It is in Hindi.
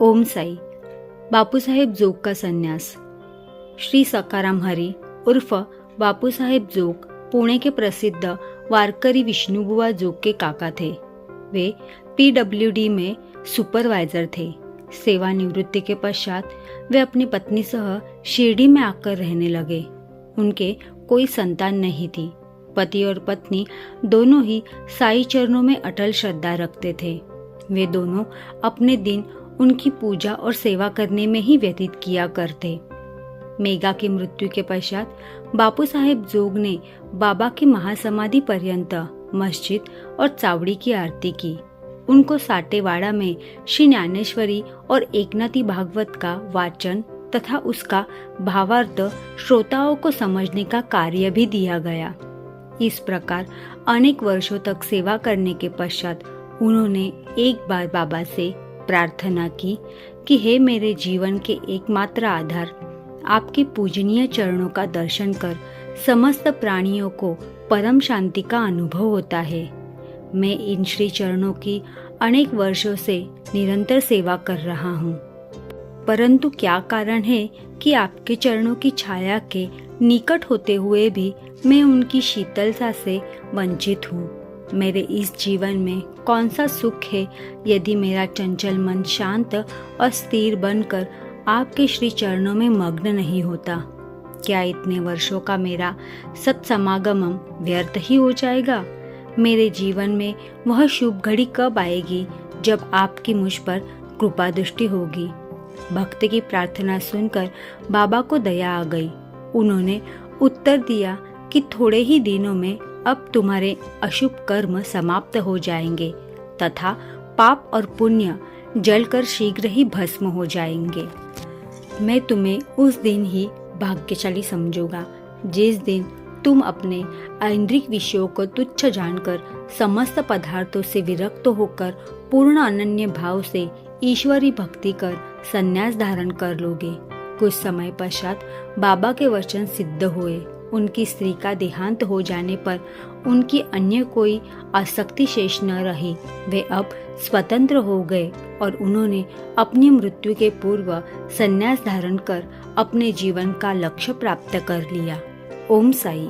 ओम साई। बापूसाहेब जोग का संन्यास। श्री सकाराम हरी उर्फ बापूसाहेब जोग पुणे के प्रसिद्ध वारकरी विष्णुबुआ जोग के काका थे। वे PWD में सुपरवाइजर थे। सेवानिवृत्ति के पश्चात वे अपनी पत्नी सह शिरडी में आकर रहने लगे। उनके कोई संतान नहीं थी। पति और पत्नी दोनों ही साई चरणों में अटल श्रद्धा रखते थे। वे दोनों अपने दिन उनकी पूजा और सेवा करने में ही व्यतीत किया करते। मेघा की मृत्यु के पश्चात बापूसाहेब जोग ने बाबा की महासमाधि पर्यंत मस्जिद और चावड़ी की आरती की। उनको साटेवाड़ा में श्री ज्ञानेश्वरी और एकनाथी भागवत का वाचन तथा उसका भावार्थ श्रोताओं को समझने का कार्य भी दिया गया। इस प्रकार अनेक वर्षों तक सेवा करने के पश्चात उन्होंने एक बार बाबा से प्रार्थना की कि हे मेरे जीवन के एकमात्र आधार, आपके पूजनीय चरणों का दर्शन कर समस्त प्राणियों को परम शांति का अनुभव होता है। मैं इन श्री चरणों की अनेक वर्षों से निरंतर सेवा कर रहा हूँ, परंतु क्या कारण है कि आपके चरणों की छाया के निकट होते हुए भी मैं उनकी शीतलता से वंचित हूँ। मेरे इस जीवन में कौन सा सुख है यदि मेरा चंचल मन शांत और स्थिर बनकर आपके श्री चरणों में मग्न नहीं होता? क्या इतने वर्षों का मेरा सत्समागम व्यर्थ ही हो जाएगा? मेरे जीवन में वह शुभ घड़ी कब आएगी जब आपकी मुझ पर कृपा दृष्टि होगी? भक्त की प्रार्थना सुनकर बाबा को दया आ गई। उन्होंने उत्तर दिया कि थोड़े ही दिनों में अब तुम्हारे अशुभ कर्म समाप्त हो जाएंगे तथा पाप और पुण्य जलकर शीघ्र ही भस्म हो जाएंगे। मैं तुम्हें उस दिन ही भाग्यशाली समझूंगा जिस दिन तुम अपने ऐन्द्रिक विषयों को तुच्छ जानकर समस्त पदार्थों से विरक्त होकर पूर्ण अनन्य भाव से ईश्वरी भक्ति कर संन्यास धारण कर लोगे। कुछ समय पश्चात बाबा के वचन सिद्ध हुए। उनकी स्त्री का देहांत हो जाने पर उनकी अन्य कोई आसक्ति शेष न रही। वे अब स्वतंत्र हो गए और उन्होंने अपनी मृत्यु के पूर्व संन्यास धारण कर अपने जीवन का लक्ष्य प्राप्त कर लिया। ओम साई।